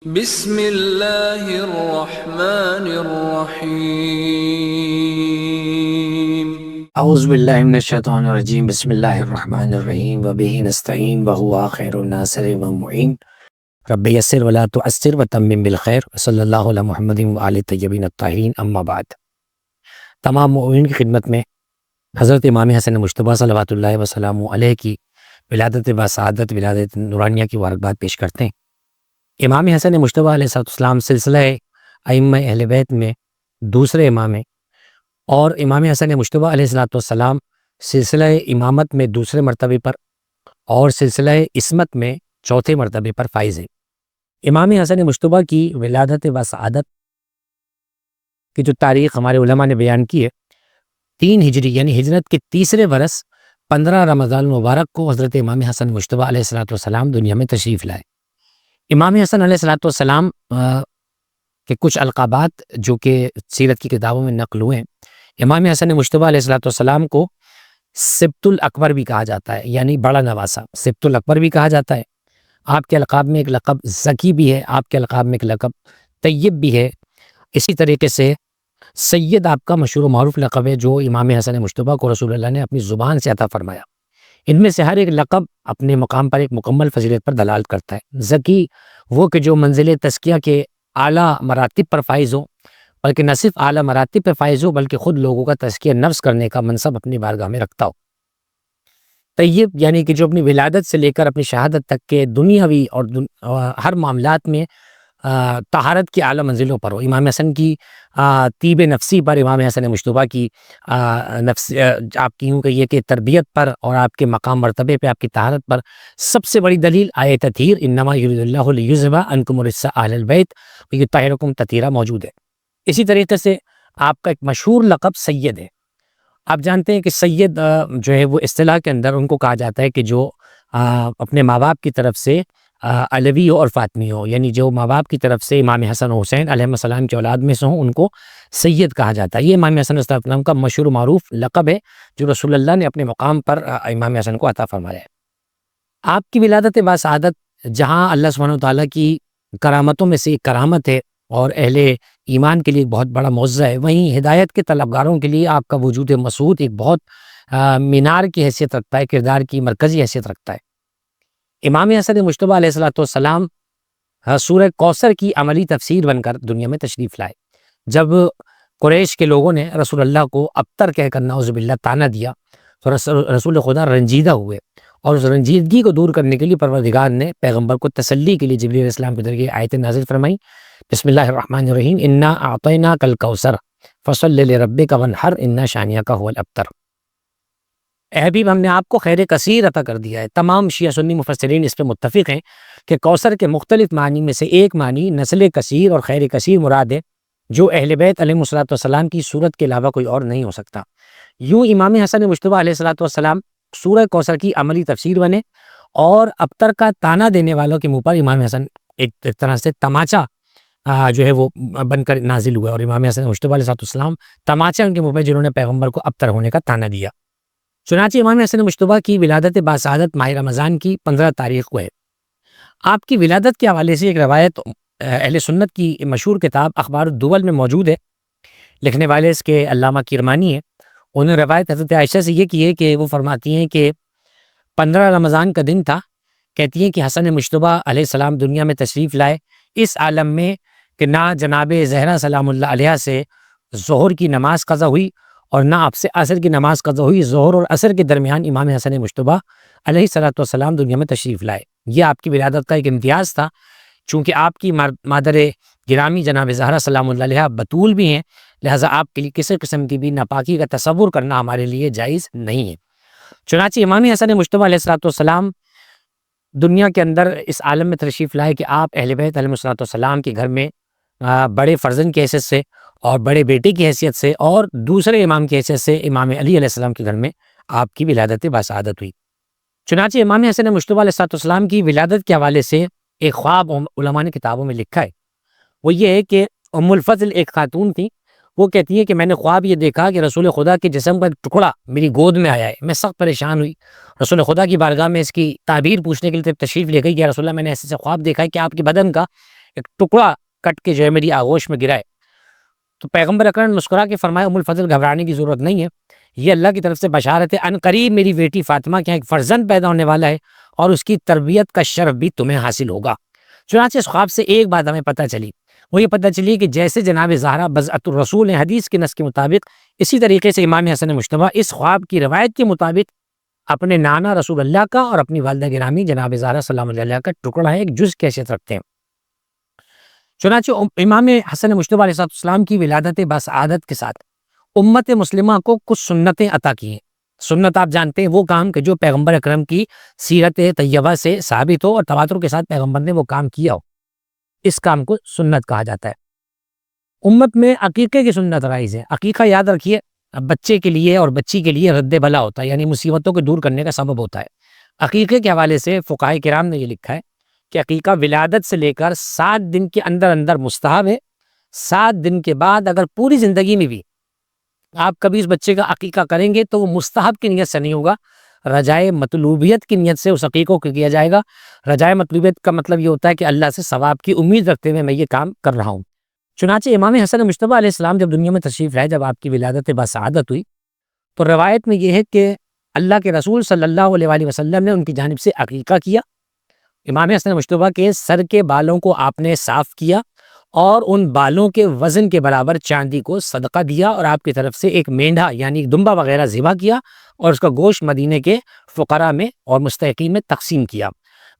بسم اللہ الرحمن الرحیم۔ اعوذ باللہ من الشیطان الرجیم، بسم اللہ الرحمن الرحیم، وبہ نستعین وہو خیر الناصر والمعین، رب یسر ولا تعسر وتمم بالخیر، صلی اللہ علی محمد وآل الطیبین الطاہرین، اما بعد۔ تمام مؤمنین کی خدمت میں حضرت امام حسن مجتبیٰ صلوات اللہ وسلامہ علیہ کی ولادت بسعادت، ولادت نورانیہ کی مبارکباد پیش کرتے ہیں۔ امام حسن مجتبیٰ علیہ السلام سلسلہ ائمہ اہل بیت میں دوسرے امام ہیں، اور امام حسن مجتبیٰ علیہ السلام سلسلہ امامت میں دوسرے مرتبے پر اور سلسلہ عصمت میں چوتھے مرتبے پر فائز ہیں۔ امام حسن مجتبیٰ کی ولادت بسعادت کی جو تاریخ ہمارے علماء نے بیان کی ہے، 3 ہجری یعنی ہجرت کے تیسرے برس 15 رمضان المبارک کو حضرت امام حسن مجتبیٰ علیہ السلام دنیا میں تشریف لائے۔ امام حسن علیہ السلام کے کچھ القابات جو کہ سیرت کی کتابوں میں نقل ہوئے ہیں، امام حسن مجتبیٰ علیہ السلام کو سبط الاکبر بھی کہا جاتا ہے، یعنی بڑا نواسا، سبط الاکبر بھی کہا جاتا ہے۔ آپ کے القاب میں ایک لقب زکی بھی ہے، آپ کے القاب میں ایک لقب طیب بھی ہے۔ اسی طریقے سے سید آپ کا مشہور و معروف لقب ہے جو امام حسن مجتبیٰ کو رسول اللہ نے اپنی زبان سے عطا فرمایا۔ ان میں سے ہر ایک لقب اپنے مقام پر ایک مکمل فضیلت پر دلالت کرتا ہے۔ زکی وہ کہ جو منزل تزکیہ کے اعلیٰ مراتب پر فائز ہو، بلکہ نہ صرف اعلیٰ مراتب پر فائز ہو بلکہ خود لوگوں کا تزکیہ نفس کرنے کا منصب اپنی بارگاہ میں رکھتا ہو۔ طیب یعنی کہ جو اپنی ولادت سے لے کر اپنی شہادت تک کے دنیاوی اور ہر معاملات میں طہارت کی اعلیٰ منزلوں پر ہو۔ امام حسن کی طیب نفسی پر، امام حسن مجتبیٰ کی نفس آپ کی یوں کہیے کہ تربیت پر اور آپ کے مقام مرتبے پہ، آپ کی طہارت پر سب سے بڑی دلیل آیت تطہیر انما یرید اللہ لیذھب عنکم الرجس اہل البیت ویطہرکم تطہیرا موجود ہے۔ اسی طریقے سے آپ کا ایک مشہور لقب سید ہے۔ آپ جانتے ہیں کہ سید جو ہے وہ اصطلاح کے اندر ان کو کہا جاتا ہے کہ جو اپنے ماں باپ کی طرف سے علوی ہو اور فاطمی ہو، یعنی جو ماں باپ کی طرف سے امام حسن و حسین علیہ السلام کی اولاد میں سے ہوں ان کو سید کہا جاتا ہے۔ یہ امام حسن علیہ السلام کا مشہور و معروف لقب ہے جو رسول اللہ نے اپنے مقام پر امام حسن کو عطا فرمایا ہے۔ آپ کی ولادت بسعادت جہاں اللہ سبحانہ وتعالیٰ کی کرامتوں میں سے ایک کرامت ہے اور اہل ایمان کے لیے ایک بہت بڑا معجزہ ہے، وہیں ہدایت کے طلبگاروں کے لیے آپ کا وجود مسعود ایک بہت مینار کی حیثیت رکھتا ہے، کردار کی مرکزی حیثیت رکھتا ہے۔ امام حسن مجتبیٰ علیہ السلام سورہ کوثر کی عملی تفسیر بن کر دنیا میں تشریف لائے۔ جب قریش کے لوگوں نے رسول اللہ کو ابتر کہہ کر نعوذ باللہ طعنہ دیا تو رسول خدا رنجیدہ ہوئے، اور اس رنجیدگی کو دور کرنے کے لیے پروردگار نے پیغمبر کو تسلی کے لیے جبریل علیہ السلام کے ذریعے آیت نازل فرمائی۔ بسم اللہ الرحمن الرحیم، انا اعطیناک الکوثر فصل لربک وانحر ان شانئک هو الابتر۔ اے حبیب، ہم نے آپ کو خیر کثیر عطا کر دیا ہے۔ تمام شیعہ سنی مفسرین اس پہ متفق ہیں کہ کوثر کے مختلف معنی میں سے ایک معنی نسل کثیر اور خیر کثیر مراد ہے، جو اہل بیت علیہ السلام کی صورت کے علاوہ کوئی اور نہیں ہو سکتا۔ یوں امام حسن مجتبیٰ علیہ السلام سورہ کوثر کی عملی تفسیر بنے، اور ابتر کا طعنہ دینے والوں کے منہ پر امام حسن ایک طرح سے تماچا جو ہے وہ بن کر نازل ہوا، اور امام حسن مجتبیٰ علیہ السلام تماچا ان کے منہ پہ جنہوں نے پیغمبر کو ابتر ہونے کا طعنہ دیا۔ چنانچہ امام حسن مجتبیٰ کی ولادت بسعادت ماہ رمضان کی 15 تاریخ کو ہے۔ آپ کی ولادت کے حوالے سے ایک روایت اہل سنت کی مشہور کتاب اخبار الدول میں موجود ہے، لکھنے والے اس کے علامہ کرمانی ہیں۔ انہوں نے روایت حضرت عائشہ سے یہ کی ہے کہ وہ فرماتی ہیں کہ 15 رمضان کا دن تھا، کہتی ہیں کہ حسن مجتبیٰ علیہ السلام دنیا میں تشریف لائے اس عالم میں کہ نہ جناب زہرا سلام اللہ علیہ سے ظہر کی نماز قضا ہوئی اور نہ آپ سے عصر کی نماز قضا ہوئی۔ ظہر اور عصر کے درمیان امام حسن مجتبیٰ علیہ السلام دنیا میں تشریف لائے۔ یہ آپ کی ولادت کا ایک امتیاز تھا، چونکہ آپ کی مادر گرامی جناب زہرا سلام اللہ علیہ بتول بھی ہیں، لہٰذا آپ کے لیے کسی قسم کی بھی ناپاکی کا تصور کرنا ہمارے لیے جائز نہیں ہے۔ چنانچہ امام حسن مجتبیٰ علیہ السلام دنیا کے اندر اس عالم میں تشریف لائے کہ آپ اہل بیت علیہ السلام کے گھر میں بڑے فرزند کی حیثیت سے اور بڑے بیٹے کی حیثیت سے اور دوسرے امام کی حیثیت سے امام علی علیہ السلام کے گھر میں آپ کی ولادت بسعادت ہوئی۔ چنانچہ امام حسن مجتبیٰ علیہ السلام کی ولادت کے حوالے سے ایک خواب علماء نے کتابوں میں لکھا ہے، وہ یہ ہے کہ ام الفضل ایک خاتون تھی، وہ کہتی ہے کہ میں نے خواب یہ دیکھا کہ رسول خدا کے جسم کا ٹکڑا میری گود میں آیا ہے، میں سخت پریشان ہوئی، رسول خدا کی بارگاہ میں اس کی تعبیر پوچھنے کے لیے تشریف لے گئی کہ یا رسول اللہ میں نے ایسے خواب دیکھا ہے کہ آپ کے بدن کا ایک ٹکڑا کٹ کے جو ہے میری آغوش میں گرائے، تو پیغمبر اکرم نے مسکرا کے فرمایا ام الفضل گھبرانے کی ضرورت نہیں ہے، یہ اللہ کی طرف سے بشارت ہے، ان قریب میری بیٹی فاطمہ کے ایک فرزند پیدا ہونے والا ہے اور اس کی تربیت کا شرف بھی تمہیں حاصل ہوگا۔ چنانچہ اس خواب سے ایک بات ہمیں پتہ چلی، وہ یہ پتہ چلی کہ جیسے جناب زہرا بضعۃ الرسول ہیں حدیث کے نص کے مطابق، اسی طریقے سے امام حسن مجتبیٰ اس خواب کی روایت کے مطابق اپنے نانا رسول اللہ کا اور اپنی والدہ گرامی جناب زہرا سلام اللہ علیہ کا ٹکڑا ہے، ایک جز کی حیثیت رکھتے ہیں۔ چنانچہ امام حسن مجتبیٰ علیہ السلام کی ولادت بسعادت کے ساتھ امت مسلمہ کو کچھ سنتیں عطا کی ہیں۔ سنت آپ جانتے ہیں وہ کام کہ جو پیغمبر اکرم کی سیرت طیبہ سے ثابت ہو اور تواتر کے ساتھ پیغمبر نے وہ کام کیا ہو، اس کام کو سنت کہا جاتا ہے۔ امت میں عقیقے کی سنت رائج ہے۔ عقیقہ یاد رکھیے بچے کے لیے اور بچی کے لیے رد بلا ہوتا ہے، یعنی مصیبتوں کو دور کرنے کا سبب ہوتا ہے۔ عقیقے کے حوالے سے فقہائے کرام نے یہ لکھا ہے کہ عقیقہ ولادت سے لے کر 7 دن کے اندر اندر مستحب ہے، 7 دن کے بعد اگر پوری زندگی میں بھی آپ کبھی اس بچے کا عقیقہ کریں گے تو وہ مستحب کی نیت سے نہیں ہوگا، رجائے مطلوبیت کی نیت سے اس عقیقوں کو کیا جائے گا۔ رجائے مطلوبیت کا مطلب یہ ہوتا ہے کہ اللہ سے ثواب کی امید رکھتے ہوئے میں یہ کام کر رہا ہوں۔ چنانچہ امام حسن مجتبیٰ علیہ السلام جب دنیا میں تشریف لائے، جب آپ کی ولادت بسعادت ہوئی، تو روایت میں یہ ہے کہ اللہ کے رسول صلی اللہ علیہ وآلہ وسلم نے ان کی جانب سے عقیقہ کیا۔ امام حسن مجتبیٰ کے سر کے بالوں کو آپ نے صاف کیا اور ان بالوں کے وزن کے برابر چاندی کو صدقہ دیا اور آپ کی طرف سے ایک مینڈھا یعنی دمبا وغیرہ ذبح کیا اور اس کا گوشت مدینے کے فقراء میں اور مستحقین میں تقسیم کیا۔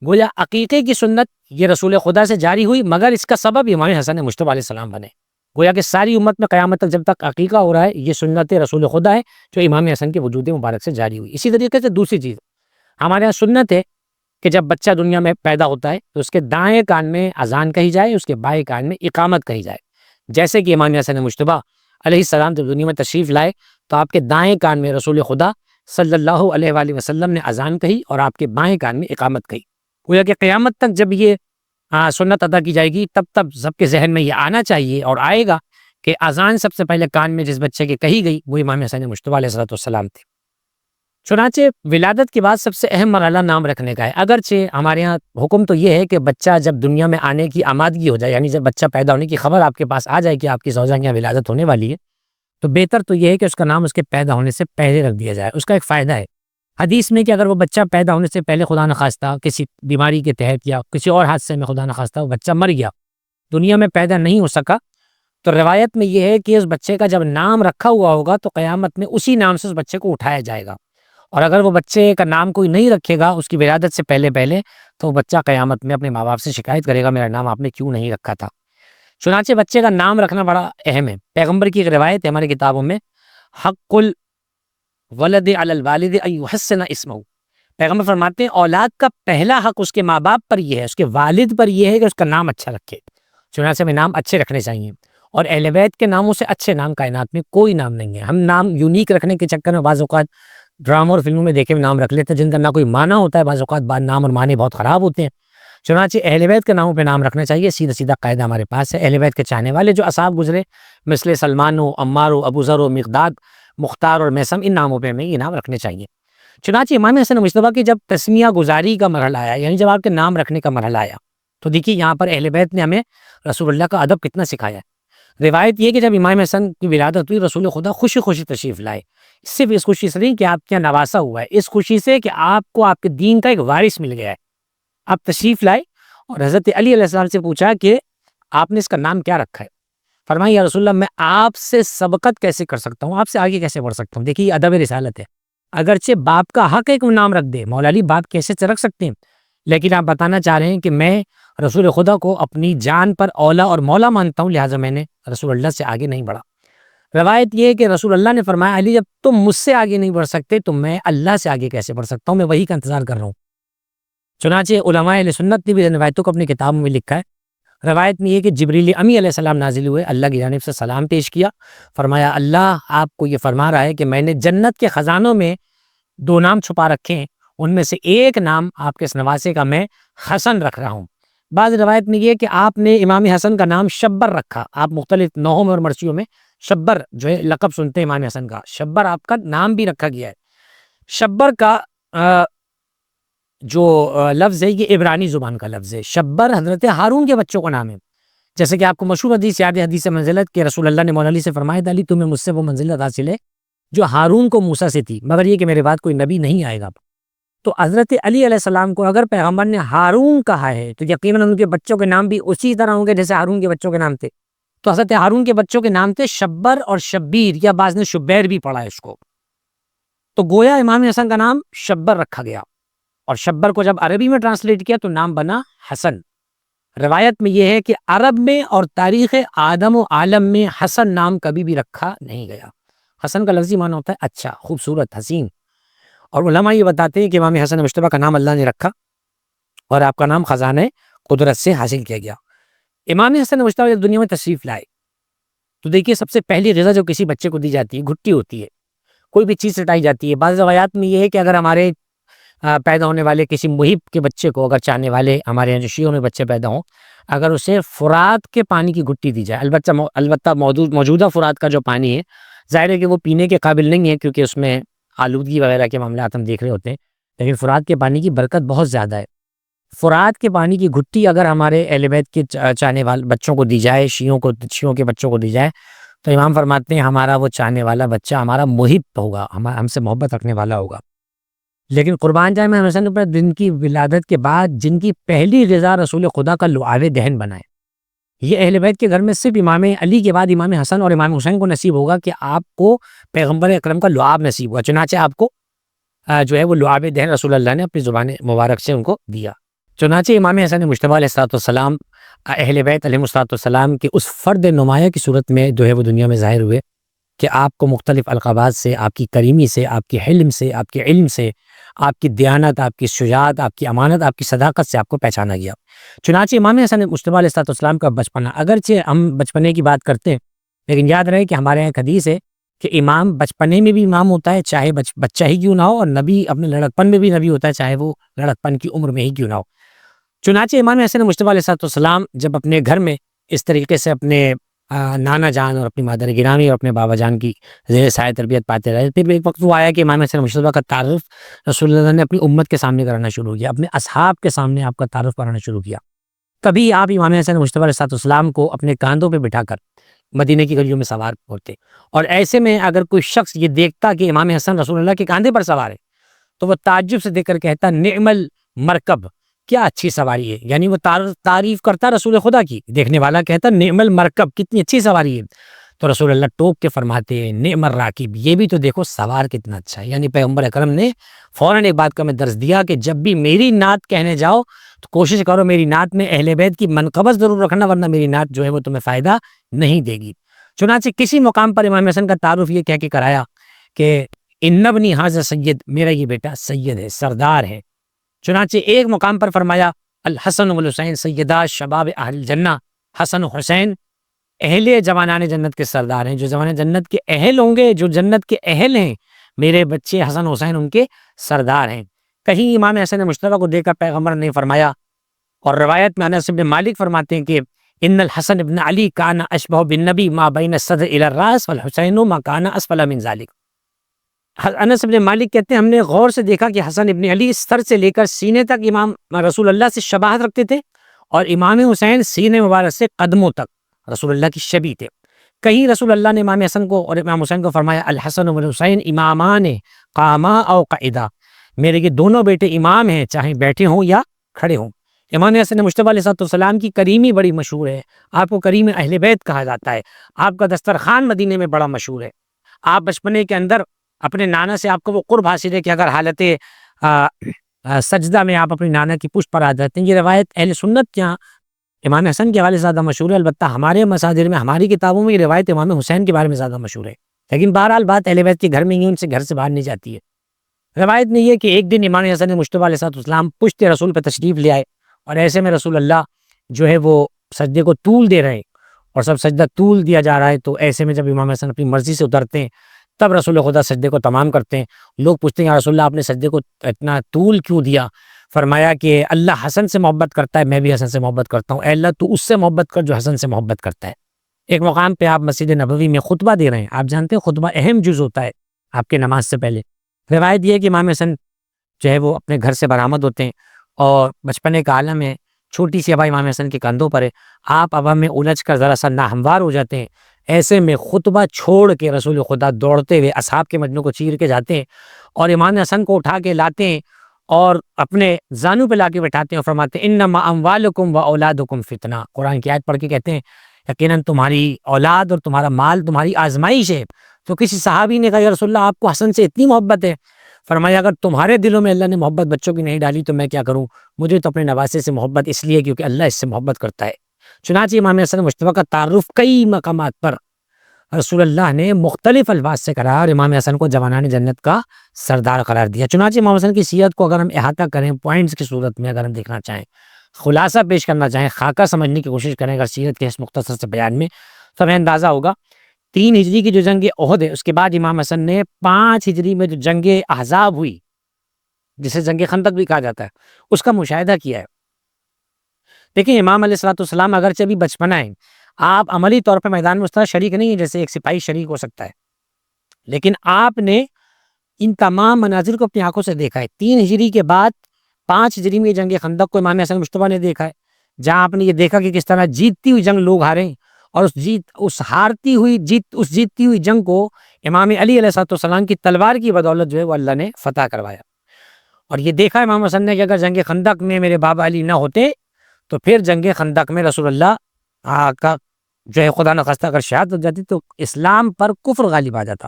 گویا عقیقے کی سنت یہ رسول خدا سے جاری ہوئی، مگر اس کا سبب امام حسن مجتبیٰ علیہ السلام بنے۔ گویا کہ ساری امت میں قیامت تک جب تک عقیقہ ہو رہا ہے یہ سنت رسول خدا ہے جو امام حسن کے وجود مبارک سے جاری ہوئی۔ اسی طریقے سے دوسری چیز ہمارے یہاں سنت ہے کہ جب بچہ دنیا میں پیدا ہوتا ہے تو اس کے دائیں کان میں اذان کہی جائے، اس کے بائیں کان میں اقامت کہی جائے۔ جیسے کہ امام حسن مجتبیٰ علیہ السلام جب دنیا میں تشریف لائے تو آپ کے دائیں کان میں رسول خدا صلی اللہ علیہ وآلہ وسلم نے اذان کہی اور آپ کے بائیں کان میں اقامت کہی۔ گویا کہ قیامت تک جب یہ سنت ادا کی جائے گی تب سب کے ذہن میں یہ آنا چاہیے اور آئے گا کہ اذان سب سے پہلے کان میں جس بچے کے کہی گئی وہ امام حسن مجتبیٰ علیہ السلام تھے۔ چنانچہ ولادت کے بعد سب سے اہم مرحلہ نام رکھنے کا ہے۔ اگرچہ ہمارے ہاں حکم تو یہ ہے کہ بچہ جب دنیا میں آنے کی آمادگی ہو جائے، یعنی جب بچہ پیدا ہونے کی خبر آپ کے پاس آ جائے کہ آپ کی زوجہ کے یہاں ولادت ہونے والی ہے، تو بہتر تو یہ ہے کہ اس کا نام اس کے پیدا ہونے سے پہلے رکھ دیا جائے۔ اس کا ایک فائدہ ہے حدیث میں کہ اگر وہ بچہ پیدا ہونے سے پہلے خدا نخواستہ کسی بیماری کے تحت یا کسی اور حادثے میں خدا نخواستہ وہ بچہ مر گیا، دنیا میں پیدا نہیں ہو سکا، تو روایت میں یہ ہے کہ اس بچے کا جب نام رکھا ہوا ہوگا تو قیامت میں اسی نام سے اس بچے کو اٹھایا جائے گا، اور اگر وہ بچے کا نام کوئی نہیں رکھے گا اس کی ولادت سے پہلے تو وہ بچہ قیامت میں اپنے ماں باپ سے شکایت کرے گا میرا نام آپ نے کیوں نہیں رکھا تھا۔ چنانچہ بچے کا نام رکھنا بڑا اہم ہے۔ پیغمبر کی ایک روایت ہے ہماری کتابوں میں، حق الولد علی الوالد ان یحسن اسمہ، پیغمبر فرماتے ہیں اولاد کا پہلا حق اس کے ماں باپ پر یہ ہے، اس کے والد پر یہ ہے کہ اس کا نام اچھا رکھے۔ چنانچہ ہمیں نام اچھے رکھنے چاہیے، اور اہل بیت کے ناموں سے اچھے نام کائنات میں کوئی نام نہیں ہے۔ ہم نام یونیک رکھنے کے چکر میں بعض اوقات ڈراموں اور فلموں میں دیکھے ہوئے نام رکھ لیتے ہیں جن کا نہ کوئی معنی ہوتا ہے، بعض اوقات بعد نام اور معنی بہت خراب ہوتے ہیں۔ چنانچہ اہل بیت کے ناموں پہ نام رکھنا چاہیے، سیدھا سیدھا قاعدہ ہمارے پاس ہے۔ اہل بیت کے چاہنے والے جو اصحاب گزرے مثل سلمان و عمار و ابو ذر و مقداد، مختار اور میسم، ان ناموں پہ ہمیں یہ نام رکھنے چاہیے۔ چنانچہ امام حسن مجتبیٰ کی جب تسمیہ گزاری کا مرحلہ آیا، یعنی جب آپ کے نام رکھنے کا مرحلہ آیا، تو دیکھیے یہاں پر اہل بیت نے ہمیں رسول اللہ کا ادب کتنا سکھایا ہے۔ روایت یہ کہ جب امام حسن کی ولادت ہوئی رسول خدا خوشی خوشی تشریف لائے، صرف اس خوشی سے نہیں کہ آپ کے یہاں نواسا ہوا ہے، اس خوشی سے کہ آپ کو آپ کے دین کا ایک وارث مل گیا ہے۔ آپ تشریف لائے اور حضرت علی علیہ السلام سے پوچھا کہ آپ نے اس کا نام کیا رکھا ہے؟ فرمایا یا رسول اللہ میں آپ سے سبقت کیسے کر سکتا ہوں، آپ سے آگے کیسے بڑھ سکتا ہوں۔ دیکھیے یہ ادب رسالت ہے، اگرچہ باپ کا حق ہے کہ وہ نام رکھ دے، مولا علی باپ کیسے سے رکھ سکتے ہیں، لیکن آپ بتانا چاہ رہے ہیں کہ میں رسول خدا کو اپنی جان پر اولا اور مولا مانتا ہوں، لہٰذا میں نے رسول اللہ سے آگے نہیں بڑھا۔ روایت یہ ہے کہ رسول اللہ نے فرمایا علی جب تم مجھ سے آگے نہیں بڑھ سکتے تو میں اللہ سے آگے کیسے بڑھ سکتا ہوں، میں وہی کا انتظار کر رہا ہوں۔ چنانچہ علماء اہل سنت نے بھی روایتوں کو اپنی کتابوں میں لکھا ہے۔ روایت میں یہ کہ جبریل امی علیہ السلام نازل ہوئے، اللہ کی جانب سے سلام پیش کیا، فرمایا اللہ آپ کو یہ فرما رہا ہے کہ میں نے جنت کے خزانوں میں 2 نام چھپا رکھے ہیں، ان میں سے ایک نام آپ کے اس نواسے کا میں حسن رکھ رہا ہوں۔ بعض روایت میں یہ کہ آپ نے امام حسن کا نام شبر رکھا، آپ مختلف نوحوں میں اور مرثیوں میں شبر جو ہے لقب سنتے ہیں امام حسن کا، شبر آپ کا نام بھی رکھا گیا ہے۔ شبر کا جو لفظ ہے یہ عبرانی زبان کا لفظ ہے. شبر حضرت ہارون کے بچوں کا نام ہے. جیسے کہ آپ کو مشہور حدیث یاد ہے، حدیث منزلت، کہ رسول اللہ نے مولا علی سے فرمایا تھا علی تمہیں مجھ سے وہ منزلت حاصل ہے جو ہارون کو موسیٰ سے تھی، مگر یہ کہ میرے بعد کوئی نبی نہیں آئے گا. تو حضرت علی علیہ السلام کو اگر پیغمبر نے ہارون کہا ہے تو یقیناً ان کے بچوں کے نام بھی اسی طرح ہوں گے جیسے ہارون کے بچوں کے نام تھے. تو حضرت ہارون کے بچوں کے نام تھے شبر اور شبیر، یا بعض نے شبیر بھی پڑھا ہے اس کو. تو گویا امام حسن کا نام شبر رکھا گیا، اور شبر کو جب عربی میں ٹرانسلیٹ کیا تو نام بنا حسن. روایت میں یہ ہے کہ عرب میں اور تاریخ آدم و عالم میں حسن نام کبھی بھی رکھا نہیں گیا. حسن کا لفظی معنی ہوتا ہے اچھا، خوبصورت، حسین. اور علماء یہ بتاتے ہیں کہ امام حسن مجتبیٰ کا نام اللہ نے رکھا اور آپ کا نام خزانہ قدرت سے حاصل کیا گیا. امام حسن مجتبیٰ جب دنیا میں تشریف لائے تو دیکھیے سب سے پہلی غذا جو کسی بچے کو دی جاتی ہے گھٹی ہوتی ہے، کوئی بھی چیز سٹائی جاتی ہے. بعض روایات میں یہ ہے کہ اگر ہمارے پیدا ہونے والے کسی محب کے بچے کو، اگر چاہنے والے ہمارے یہاں جو شیعوں میں بچے پیدا ہوں، اگر اسے فرات کے پانی کی گھٹی دی جائے، البتہ موجودہ فرات کا جو پانی ہے ظاہر ہے کہ وہ پینے کے قابل نہیں ہے کیونکہ اس میں آلودگی وغیرہ کے معاملات ہم دیکھ رہے ہوتے ہیں، لیکن فرات کے پانی کی برکت بہت زیادہ ہے. فرات کے پانی کی گھٹی اگر ہمارے اہل بیت کے چاہنے والے بچوں کو دی جائے، شیعوں کے بچوں کو دی جائے، تو امام فرماتے ہیں ہمارا وہ چاہنے والا بچہ ہمارا محب ہوگا، ہم سے محبت رکھنے والا ہوگا. لیکن قربان جائے امام حسن پر جن کی ولادت کے بعد جن کی پہلی غذا رسول خدا کا لعاب دہن بنائے، یہ اہل بیت کے گھر میں صرف امام علی کے بعد امام حسن اور امام حسین کو نصیب ہوگا کہ آپ کو پیغمبر اکرم کا لعاب نصیب ہوا. چنانچہ آپ کو جو ہے وہ لعاب دہن رسول اللہ نے اپنی زبان مبارک سے ان کو دیا. چنانچہ امام حسن مجتبیٰ علیہ الصلوۃ والسلام اہل بیت علیہ الصلوۃ والسلام کے اس فرد نمایاں کی صورت میں جو ہے وہ دنیا میں ظاہر ہوئے کہ آپ کو مختلف القابات سے، آپ کی کریمی سے، آپ کی حلم سے، آپ کے علم سے، آپ کی دیانت، آپ کی شجاعت، آپ کی امانت، آپ کی صداقت سے آپ کو پہچانا گیا. چنانچہ امام حسن مجتبیٰ علیہ الصلوۃ والسلام کا بچپنا، اگرچہ ہم بچپنے کی بات کرتے ہیں لیکن یاد رہے کہ ہمارے یہاں ایک حدیث ہے کہ امام بچپنے میں بھی امام ہوتا ہے چاہے بچہ ہی کیوں نہ ہو، اور نبی اپنے لڑکپن میں بھی نبی ہوتا ہے چاہے وہ لڑکپن کی عمر میں ہی کیوں نہ ہو. چنانچہ امام حسن مجتبیٰ علیہ الصلوۃ والسلام جب اپنے گھر میں اس طریقے سے اپنے نانا جان اور اپنی مادر گرامی اور اپنے بابا جان کی زیر سایہ تربیت پاتے رہے، پھر ایک وقت وہ آیا کہ امام حسن مجتبیٰ کا تعارف رسول اللہ نے اپنی امت کے سامنے کرانا شروع کیا، اپنے اصحاب کے سامنے آپ کا تعارف کرانا شروع کیا. کبھی آپ امام حسن مجتبیٰ علیہ الصلوۃ والسلام کو اپنے کاندھوں پہ بٹھا کر مدینے کی گلیوں میں سوار ہوتے، اور ایسے میں اگر کوئی شخص یہ دیکھتا کہ امام حسن رسول اللہ کے کاندھے پر سوار ہے تو وہ تعجب سے دیکھ کر کہتا نعم المرکب، کیا اچھی سواری ہے. یعنی وہ تعریف کرتا رسول خدا کی، دیکھنے والا کہتا نعم المرکب، کتنی اچھی سواری ہے. تو رسول اللہ ٹوک کے فرماتے ہیں نعم الراکب، یہ بھی تو دیکھو سوار کتنا اچھا ہے. یعنی پیغمبر اکرم نے فوراً ایک بات کا میں درس دیا کہ جب بھی میری نعت کہنے جاؤ تو کوشش کرو میری نعت میں اہل بیت کی منقبت ضرور رکھنا، ورنہ میری نعت جو ہے وہ تمہیں فائدہ نہیں دے گی. چنانچہ کسی مقام پر امام حسن کا تعارف یہ کہہ کے کرایا کہ ان ابنی ھذا سید، میرا یہ بیٹا سید ہے، سردار ہے. چنانچہ ایک مقام پر فرمایا الحسن والحسین سیدہ شباب اہل الجنہ، حسن و حسین اہل جوانان جنت کے سردار ہیں، جو جوان جنت کے اہل ہوں گے، جو جنت کے اہل ہیں، میرے بچے حسن و حسین ان کے سردار ہیں. کہیں امام حسن مجتبیٰ کو دیکھ کر پیغمبر نے فرمایا، اور روایت میں انس بن مالک فرماتے ہیں کہ ان الحسن ابن علی کان اشبہ بالنبی ما بین الصدر الی الراس والحسین ما کان اسفل من ذلک. انس بن مالک کہتے ہیں ہم نے غور سے دیکھا کہ حسن ابن علی سر سے لے کر سینے تک امام رسول اللہ سے شباہت رکھتے تھے، اور امام حسین سینے مبارک سے قدموں تک رسول اللہ کی شبیہ تھے. کہیں رسول اللہ نے امام حسن کو اور امام حسین کو فرمایا الحسن والحسین امامان قاما او قعدا، میرے یہ دونوں بیٹے امام ہیں چاہے بیٹھے ہوں یا کھڑے ہوں. امام حسن مجتبیٰ علیہ السلام کی کریمی بڑی مشہور ہے، آپ کو کریم اہل بیت کہا جاتا ہے. آپ کا دسترخوان مدینے میں بڑا مشہور ہے. آپ بچپنے کے اندر اپنے نانا سے آپ کو وہ قرب حاصل ہے کہ اگر حالت سجدہ میں آپ اپنی نانا کی پشت پر آ جاتے ہیں. یہ روایت اہل سنت کے یہاں امام حسن کے حوالے سے زیادہ مشہور ہے، البتہ ہمارے مصادر میں ہماری کتابوں میں یہ روایت امام حسین کے بارے میں زیادہ مشہور ہے. لیکن بہرحال بات اہل بیت کے گھر میں ہی ان سے گھر سے باہر نہیں جاتی ہے. روایت میں یہ کہ ایک دن امام حسن مجتبیٰ علیہ السلام پشت رسول پہ تشریف لے آئے، اور ایسے میں رسول اللہ جو ہے وہ سجدے کو طول دے رہے ہیں، اور سب سجدہ طول دیا جا رہا ہے. تو ایسے میں جب امام حسن اپنی مرضی سے اترتے ہیں تب رسول خدا سجدے کو تمام کرتے ہیں. لوگ پوچھتے ہیں یا رسول اللہ آپ نے سجدے کو اتنا طول کیوں دیا؟ فرمایا کہ اللہ حسن سے محبت کرتا ہے، میں بھی حسن سے محبت کرتا ہوں، اے اللہ تو اس سے محبت کر جو حسن سے محبت کرتا ہے. ایک مقام پہ آپ مسجد نبوی میں خطبہ دے رہے ہیں، آپ جانتے ہیں خطبہ اہم جز ہوتا ہے آپ کے نماز سے پہلے. روایت یہ ہے کہ امام حسن جو ہے وہ اپنے گھر سے برآمد ہوتے ہیں اور بچپنے کا عالم ہے، چھوٹی سی ابا امام حسن کے کندھوں پر ہے، آپ ابا میں الجھ کر ذرا سا ناہموار ہو جاتے ہیں، ایسے میں خطبہ چھوڑ کے رسول خدا دوڑتے ہوئے اصحاب کے مجمع کو چیر کے جاتے ہیں اور امام حسن کو اٹھا کے لاتے ہیں اور اپنے زانو پہ لا کے بٹھاتے ہیں اور فرماتے ہیں انما اموالکم و اولادکم فتنہ، قرآن کی آیت پڑھ کے کہتے ہیں یقیناً تمہاری اولاد اور تمہارا مال تمہاری آزمائش ہے۔ تو کسی صحابی نے کہا یا رسول اللہ آپ کو حسن سے اتنی محبت ہے؟ فرمایا اگر تمہارے دلوں میں اللہ نے محبت بچوں کی نہیں ڈالی تو میں کیا کروں، مجھے تو اپنے نواسے سے محبت اس لیے کیونکہ اللہ اس سے محبت کرتا ہے۔ چنانچہ امام حسن مجتبیٰ کا تعارف کئی مقامات پر رسول اللہ نے مختلف الفاظ سے کرا اور امام حسن کو جوانان جنت کا سردار قرار دیا۔ چنانچہ امام حسن کی سیرت کو اگر ہم احاطہ کریں پوائنٹس کی صورت میں، اگر ہم دیکھنا چاہیں، خلاصہ پیش کرنا چاہیں، خاکہ سمجھنے کی کوشش کریں اگر سیرت کے اس مختصر سے بیان میں، تو ہمیں اندازہ ہوگا 3 ہجری کی جو جنگ احد ہے اس کے بعد امام حسن نے 5 ہجری میں جو جنگ احزاب ہوئی جسے جنگ خندق بھی کہا جاتا ہے اس کا مشاہدہ کیا ہے۔ دیکھیں امام علیہ الصلوۃ والسلام اگرچہ بھی بچپنا ہے، آپ عملی طور پہ میدان میں اس طرح شریک نہیں ہیں جیسے ایک سپاہی شریک ہو سکتا ہے، لیکن آپ نے ان تمام مناظر کو اپنی آنکھوں سے دیکھا ہے۔ 3 ہجری کے بعد 5 ہجری میں جنگ خندق کو امام حسن مجتبیٰ نے دیکھا ہے، جہاں آپ نے یہ دیکھا کہ کس طرح جیتتی ہوئی جنگ لوگ ہارے اور اس جیتتی ہوئی جنگ کو امام علی علیہ السلام کی تلوار کی بدولت جو ہے وہ اللہ نے فتح کروایا۔ اور یہ دیکھا امام حسن نے کہ اگر جنگ خندق میں میرے بابا علی نہ ہوتے تو پھر جنگ خندق میں رسول اللہ کا جو ہے خدا نخواستہ اگر شہادت ہو جاتی تو اسلام پر کفر غالب آ جاتا۔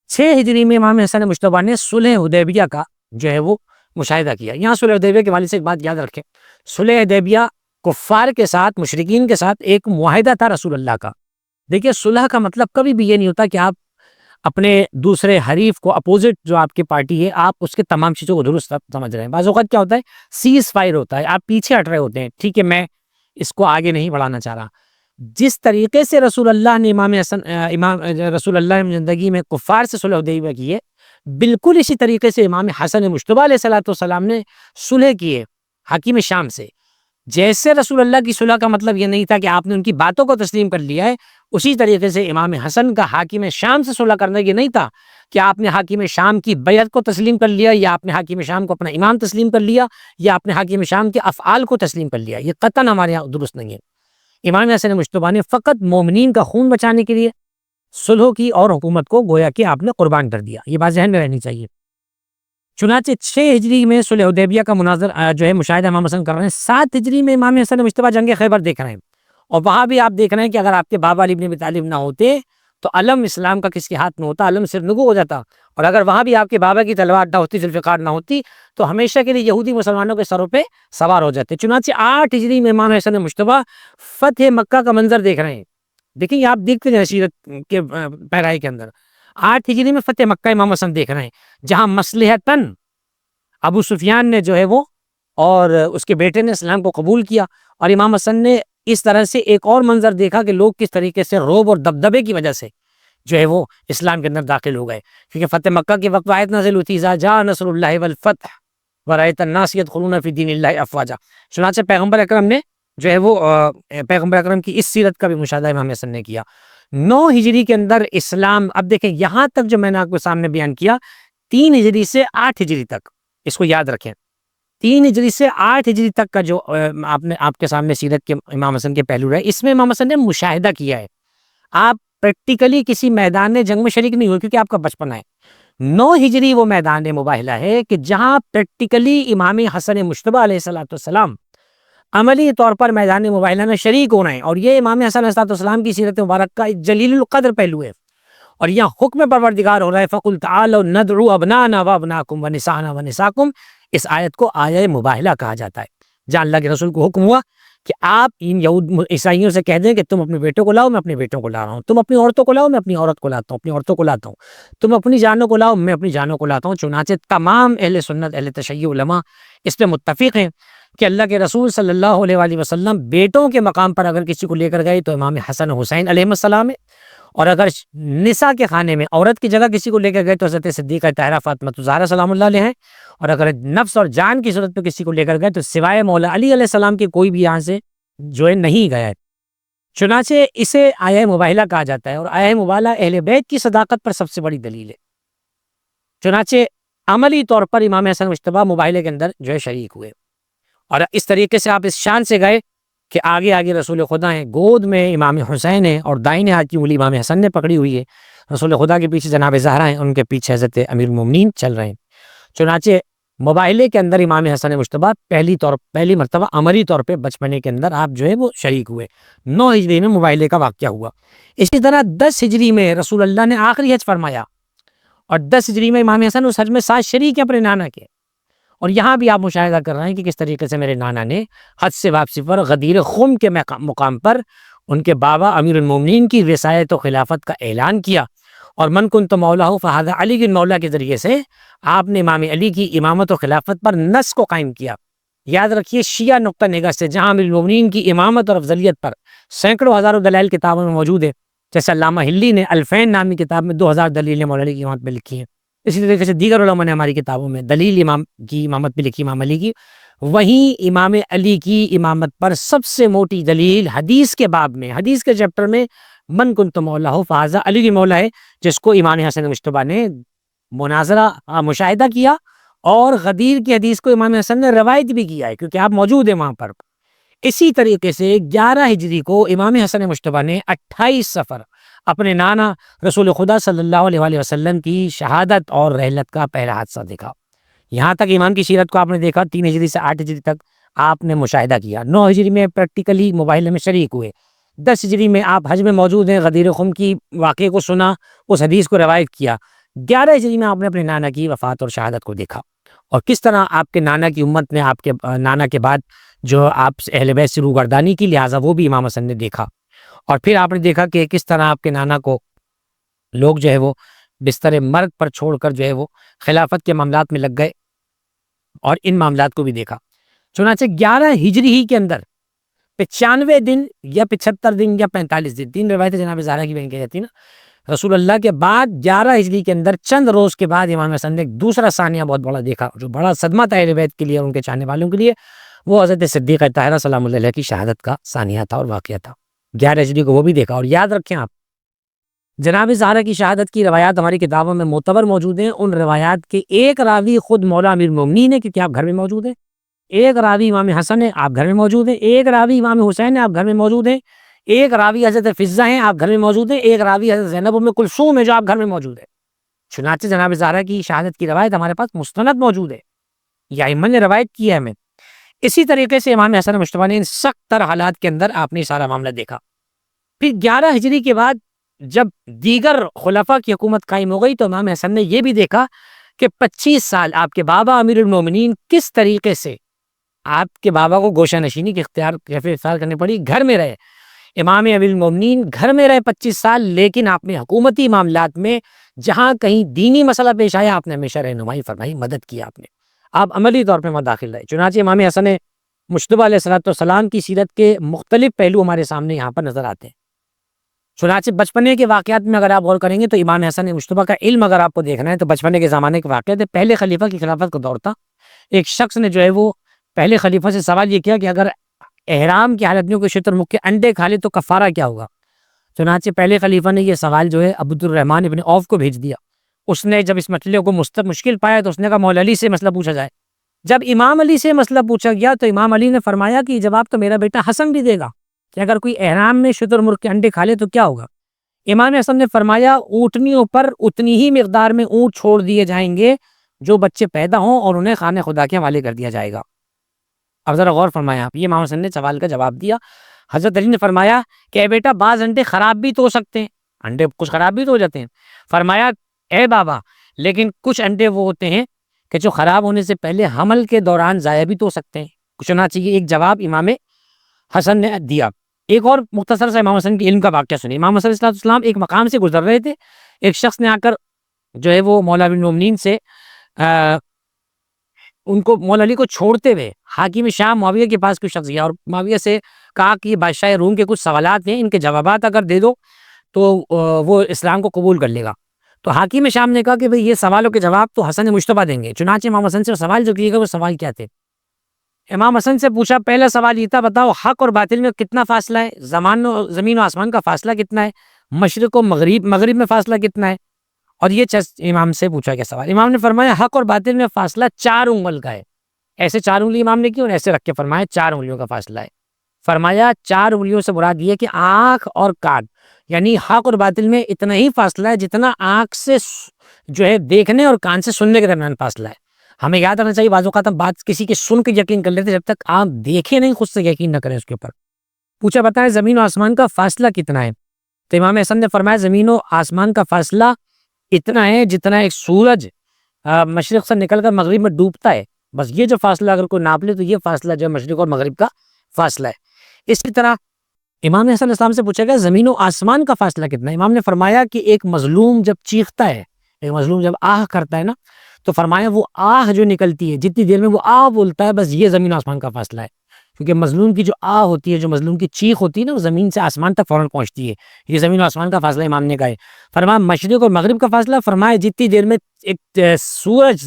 6 ہجری میں امام حسن مجتبیٰ نے صلح حدیبیہ کا جو ہے وہ مشاہدہ کیا۔ یہاں صلح حدیبیہ کے حوالے سے ایک بات یاد رکھیں، صلح حدیبیہ کفار کے ساتھ مشرکین کے ساتھ ایک معاہدہ تھا رسول اللہ کا۔ دیکھیے صلح کا مطلب کبھی بھی یہ نہیں ہوتا کہ آپ اپنے دوسرے حریف کو، اپوزٹ جو آپ کی پارٹی ہے، آپ اس کے تمام چیزوں کو درست سمجھ رہے ہیں۔ بعض اوقات کیا ہوتا ہے سیز فائر ہوتا ہے، آپ پیچھے ہٹ رہے ہوتے ہیں، ٹھیک ہے میں اس کو آگے نہیں بڑھانا چاہ رہا۔ جس طریقے سے رسول اللہ نے رسول اللہ نے زندگی میں کفار سے صلح حدیبیہ کی ہے، بالکل اسی طریقے سے امام حسن مجتبیٰ علیہ السلام نے صلح کی ہے حاکم شام سے۔ جیسے رسول اللہ کی صلح کا مطلب یہ نہیں تھا کہ آپ نے ان کی باتوں کو تسلیم کر لیا ہے، اسی طریقے سے امام حسن کا حاکم شام سے صلح کرنا یہ نہیں تھا کہ آپ نے حاکم شام کی بیعت کو تسلیم کر لیا یا آپ نے حاکم شام کو اپنا امام تسلیم کر لیا یا آپ نے حاکم شام کے افعال کو تسلیم کر لیا۔ یہ قطعاً ہمارے یہاں درست نہیں ہے۔ امام حسن مجتبیٰ نے فقط مومنین کا خون بچانے کے لیے صلح کی اور حکومت کو گویا کہ آپ نے قربان کر دیا، یہ بات ذہن میں رہنی چاہیے۔ چنانچہ 6 ہجری میں صلح حدیبیہ کا مناظر جو ہے مشاہدہ امام حسن کر رہے ہیں۔ 7 ہجری میں امام حسن مجتبیٰ جنگ خیبر دیکھ رہے ہیں اور وہاں بھی آپ دیکھ رہے ہیں کہ اگر آپ کے بابا علی بن ابی طالب نہ ہوتے تو علم اسلام کا کس کے ہاتھ میں ہوتا، علم سرنگو ہو جاتا، اور اگر وہاں بھی آپ کے بابا کی تلوار نہ ہوتی، ذوالفقار نہ ہوتی تو ہمیشہ کے لیے یہودی مسلمانوں کے سروں پہ سوار ہو جاتے۔ چنانچہ 8 ہجری میں امام حسن مجتبیٰ فتح مکہ کا منظر دیکھ رہے ہیں۔ دیکھیں یہ آپ دیکھتے ہیں سیرت کے پیرائی کے اندر 8 ہجری میں فتح مکہ امام حسن دیکھ رہے ہیں، جہاں مصلحتاً ابو سفیان نے جو ہے وہ اور اس کے بیٹے نے اسلام کو قبول کیا، اور امام حسن نے اس طرح سے ایک اور منظر دیکھا کہ لوگ کس طریقے سے رعب اور دبدبے کی وجہ سے جو ہے وہ اسلام کے اندر داخل ہو گئے، کیونکہ فتح مکہ کے وقت آیت نازل ہوئی تھی اذا جاء نصر اللہ والفتح ورأیت الناس يدخلون فی دین اللہ افواجا۔ چنانچہ پیغمبر اکرم نے جو ہے وہ پیغمبر اکرم کی اس سیرت کا بھی مشاہدہ امام حسن نے کیا۔ 9 ہجری کے اندر اسلام، اب دیکھیں یہاں تک جو میں نے آپ کو سامنے بیان کیا 3 ہجری سے 8 ہجری تک، اس کو یاد رکھیں 3 ہجری سے 8 ہجری تک کا جو آپ کے سامنے سیرت کے امام حسن کے پہلو رہے، اس میں امام حسن نے مشاہدہ کیا ہے۔ آپ پریکٹیکلی کسی میدان جنگ میں شریک نہیں ہوئے کیونکہ آپ کا بچپنا ہے۔ 9 ہجری وہ میدان مباہلہ ہے کہ جہاں پریکٹیکلی امام حسن مجتبیٰ علیہ السلام عملی طور پر میدان مباہلہ میں شریک ہو رہے ہیں، اور یہ امام حسن علیہ السلام کی سیرت مبارک کا ایک جلیل القدر پہلو ہے۔ اور یہاں حکم پروردگار ہو رہا ہے فَقُلْ تَعَالَوْا نَدْعُوا أَبْنَاءَنَا وَأَبْنَاءَكُمْ وَنِسَاءَنَا وَنِسَاءَكُمْ، اس آیت کو آیہ مباہلہ کہا جاتا ہے، جہاں اللہ کے رسول کو حکم ہوا کہ آپ ان یہود عیسائیوں سے کہہ دیں کہ تم اپنے بیٹوں کو لاؤ میں اپنے بیٹوں کو لا رہا ہوں، تم اپنی عورتوں کو لاؤ میں اپنی عورت کو لاتا ہوں، اپنی عورتوں کو لاتا ہوں، تم اپنی جانوں کو لاؤ میں اپنی جانوں کو لاتا ہوں۔ چنانچہ تمام اہل سنت اہل تشیع علماء اس پہ متفق ہیں کہ اللہ کے رسول صلی اللہ علیہ وآلہ وسلم بیٹوں کے مقام پر اگر کسی کو لے کر گئے تو امام حسن حسین علیہ السلام ہے، اور اگر نساء کے خانے میں عورت کی جگہ کسی کو لے کر گئے تو حضرت صدیقہ طاہرہ فاطمہ الزہرا سلام اللہ علیہ ہیں، اور اگر نفس اور جان کی صورت پہ کسی کو لے کر گئے تو سوائے مولا علی علیہ السلام کے کوئی بھی یہاں سے جو ہے نہیں گیا ہے۔ چنانچہ اسے آیہ مباہلہ کہا جاتا ہے، اور آیہ مباہلہ اہل بیت کی صداقت پر سب سے بڑی دلیل ہے۔ چنانچہ عملی طور پر امام حسن مجتبیٰ مباہلے کے اندر جو ہے شریک ہوئے، اور اس طریقے سے آپ اس شان سے گئے کہ آگے آگے رسول خدا ہیں، گود میں امام حسین ہیں اور دائیں ہاتھ کی انگلی امام حسن نے پکڑی ہوئی ہے، رسول خدا کے پیچھے جناب زہرا ہیں، ان کے پیچھے حضرت امیر المومنین چل رہے ہیں۔ چنانچہ مباہلے کے اندر امام حسن مجتبیٰ پہلی مرتبہ عملی طور پہ بچپنے کے اندر آپ جو ہے وہ شریک ہوئے۔ 9 ہجری میں مباہلے کا واقعہ ہوا۔ اسی طرح 10 ہجری میں رسول اللہ نے آخری حج فرمایا، اور 10 ہجری میں امام حسن اس حج میں ساتھ شریک ہیں اپنے نانا کے، اور یہاں بھی آپ مشاہدہ کر رہے ہیں کہ کس طریقے سے میرے نانا نے حج سے واپسی پر غدیر خم کے مقام پر ان کے بابا امیر المومنین کی رسالت و خلافت کا اعلان کیا، اور من کنت مولا فہذا علی کے مولا کے ذریعے سے آپ نے امام علی کی امامت و خلافت پر نص کو قائم کیا۔ یاد رکھیے شیعہ نقطہ نگاہ سے جہاں امیر المومنین کی امامت اور افضلیت پر سینکڑوں ہزاروں دلائل کتابوں میں موجود ہے، جیسے علامہ ہلی نے الفین نامی کتاب میں 2000 دلیلیں مولا علی کی امامت پہ لکھی ہیں، اسی طریقے سے دیگر علماء نے ہماری کتابوں میں دلیل امام کی امامت پہ لکھی امام علی کی، وہیں امام علی کی امامت پر سب سے موٹی دلیل حدیث کے باب میں، حدیث کے چیپٹر میں من کنت مولا فہذا علی کی مولا ہے، جس کو امام حسن مجتبیٰ نے مناظرہ مشاہدہ کیا، اور غدیر کی حدیث کو امام حسن نے روایت بھی کیا ہے کیونکہ آپ موجود ہیں وہاں پر۔ اسی طریقے سے 11 ہجری کو امام حسن مجتبیٰ نے 28 سفر اپنے نانا رسول خدا صلی اللہ علیہ وآلہ وسلم کی شہادت اور رحلت کا پہلا حادثہ دیکھا۔ یہاں تک امام کی سیرت کو آپ نے دیکھا، 3 ہجری سے 8 ہجری تک آپ نے مشاہدہ کیا۔ 9 ہجری میں پریکٹیکلی مباہلے میں شریک ہوئے، 10 ہجری میں آپ حج میں موجود ہیں، غدیر خم کی واقعے کو سنا، اس حدیث کو روایت کیا، 11 ہجری میں آپ نے اپنے نانا کی وفات اور شہادت کو دیکھا، اور کس طرح آپ کے نانا کی امت نے آپ کے نانا کے بعد جو آپ اہل بیت سے روگردانی کی، لہٰذا وہ بھی امام حسن نے دیکھا، اور پھر آپ نے دیکھا کہ کس طرح آپ کے نانا کو لوگ جو ہے وہ بستر مرگ پر چھوڑ کر جو ہے وہ خلافت کے معاملات میں لگ گئے، اور ان معاملات کو بھی دیکھا۔ چنانچہ 11 ہجری ہی کے اندر 95 دن یا 75 دن یا 45 دن، 3 روایتیں جناب زہرا کی بہن کی جاتی ہیں نا، رسول اللہ کے بعد 11 ہجری کے اندر چند روز کے بعد امام حسن نے ایک دوسرا ثانیہ بہت بڑا دیکھا، جو بڑا صدمہ تھا اہل بیت کے لیے اور ان کے چاہنے والوں کے لیے، وہ حضرت صدیقہ طاہرہ سلام اللہ علیہ کی شہادت کا ثانیہ تھا اور واقعہ تھا۔ 11 ہجری کو وہ بھی دیکھا، اور یاد رکھیں آپ جناب زہرا کی شہادت کی روایات ہماری کتابوں میں معتبر موجود ہیں، ان روایات کے ایک راوی خود مولا امیر المومنین ہے کیونکہ آپ گھر میں موجود ہیں، ایک راوی امام حسن ہے آپ گھر میں موجود ہیں، ایک راوی امام حسین ہے آپ گھر میں موجود ہیں، ایک راوی حضرت فضہ ہیں آپ گھر میں موجود ہیں، ایک راوی حضرت زینب ام کلثوم ہے جو آپ گھر میں موجود ہے۔ چنانچہ جناب زہرا کی شہادت کی روایت ہمارے پاس مستند موجود ہے، یا ائمہ نے روایت کی ہے ہمیں۔ اسی طریقے سے امام حسن مجتبیٰ نے ان سخت تر حالات کے اندر آپ نے سارا معاملہ دیکھا۔ پھر 11 ہجری کے بعد جب دیگر خلفاء کی حکومت قائم ہو گئی تو امام حسن نے یہ بھی دیکھا کہ 25 سال آپ کے بابا امیر المومنین کس طریقے سے آپ کے بابا کو گوشہ نشینی کی اختیار کرنی پڑی، گھر میں رہے امام امیر المومنین، گھر میں رہے 25 سال، لیکن آپ نے حکومتی معاملات میں جہاں کہیں دینی مسئلہ پیش آیا آپ نے ہمیشہ رہنمائی فرمائی، مدد کی آپ عملی طور پہ مداخل رہے۔ چنانچہ امام حسن مجتبیٰ علیہ السلام کی سیرت کے مختلف پہلو ہمارے سامنے یہاں پر نظر آتے ہیں۔ چنانچہ بچپنے کے واقعات میں اگر آپ غور کریں گے تو امام حسن مجتبیٰ کا علم اگر آپ کو دیکھنا ہے تو بچپنے کے زمانے کے واقعات ہے۔ پہلے خلیفہ کی خلافت کا دور تھا، ایک شخص نے جو ہے وہ پہلے خلیفہ سے سوال یہ کیا کہ اگر احرام کی حالت میں کوئی شتر مکھ کے انڈے کھا لے تو کفارہ کیا ہوگا؟ چنانچہ پہلے خلیفہ نے یہ سوال جو ہے عبد الرحمن ابن عوف کو بھیج دیا۔ اس نے جب اس مسئلے کو مشکل پایا تو اس نے کہا مولا علی سے مسئلہ پوچھا جائے۔ جب امام علی سے مسئلہ پوچھا گیا تو امام علی نے فرمایا کہ جواب تو میرا بیٹا حسن بھی دے گا کہ اگر کوئی احرام میں شتر مرغ کے انڈے کھا لے تو کیا ہوگا؟ امام حسن نے فرمایا اونٹنیوں پر اتنی ہی مقدار میں اونٹ چھوڑ دیے جائیں گے جو بچے پیدا ہوں اور انہیں خانہ خدا کے حوالے کر دیا جائے گا۔ اب ذرا غور فرمایا آپ، یہ امام حسن نے سوال کا جواب دیا۔ حضرت علی نے فرمایا کہ اے بیٹا بعض انڈے خراب بھی تو ہو سکتے ہیں، انڈے کچھ خراب بھی تو ہو جاتے ہیں۔ فرمایا اے بابا لیکن کچھ انڈے وہ ہوتے ہیں کہ جو خراب ہونے سے پہلے حمل کے دوران ضائع بھی تو ہو سکتے ہیں۔ چنانچہ یہ ایک جواب امام حسن نے دیا۔ ایک اور مختصر سا امام حسن کے علم کا واقعہ سنیں۔ امام حسن علیہ السلام ایک مقام سے گزر رہے تھے، ایک شخص نے آ کر جو ہے وہ مولا امیر المومنین سے ان کو مولا علی کو چھوڑتے ہوئے حاکم شام معاویہ کے پاس کوئی شخص گیا اور معاویہ سے کہا کہ یہ بادشاہ روم کے کچھ سوالات ہیں، ان کے جوابات اگر دے دو تو وہ اسلام کو قبول کر لے گا۔ تو حاکم شام نے کہا کہ بھئی یہ سوالوں کے جواب تو حسن مجتبیٰ دیں گے۔ چنانچہ امام حسن سے سوال جو کیے گئے وہ سوال کیا تھے؟ امام حسن سے پوچھا، پہلا سوال یہ تھا بتاؤ حق اور باطل میں کتنا فاصلہ ہے، زمین و آسمان کا فاصلہ کتنا ہے، مشرق و مغرب میں فاصلہ کتنا ہے، اور یہ امام سے پوچھا گیا سوال، امام نے فرمایا حق اور باطل میں فاصلہ 4 انگل کا ہے. ایسے 4 انگلی امام نے کی اور ایسے رکھ کے فرمایا 4 انگلیوں کا فاصلہ ہے. فرمایا 4 انگلیوں سے مراد یہ کہ آنکھ اور کان، یعنی حق اور باطل میں اتنا ہی فاصلہ ہے جتنا آنکھ سے جو ہے دیکھنے اور کان سے سننے کے درمیان فاصلہ ہے. ہمیں یاد رکھنا چاہیے، بعض اوقات ہم بات کسی کے سن کے یقین کر لیتے، جب تک آپ دیکھیں نہیں خود سے یقین نہ کریں اس کے اوپر. پوچھا بتائیں زمین و آسمان کا فاصلہ کتنا ہے؟ تو امام حسن نے فرمایا زمین و آسمان کا فاصلہ اتنا ہے جتنا ایک سورج مشرق سے نکل کر مغرب میں ڈوبتا ہے، بس یہ جو فاصلہ اگر کوئی ناپ لے تو یہ فاصلہ جو ہے مشرق اور مغرب کا فاصلہ ہے. اسی طرح امام حسن اسلام سے پوچھا گیا زمین و آسمان کا فاصلہ کتنا ہے؟ امام نے فرمایا کہ ایک مظلوم جب چیختا ہے، ایک مظلوم جب آہ کرتا ہے نا، تو فرمایا وہ آہ جو نکلتی ہے جتنی دیر میں وہ آہ بولتا ہے، بس یہ زمین و آسمان کا فاصلہ ہے. کیونکہ مظلوم کی جو آہ ہوتی ہے، جو مظلوم کی چیخ ہوتی ہے نا، وہ زمین سے آسمان تک فوراً پہنچتی ہے. یہ زمین و آسمان کا فاصلہ امام نے کہا ہے. فرمایا مشرق اور مغرب کا فاصلہ، فرمایا جتنی دیر میں ایک سورج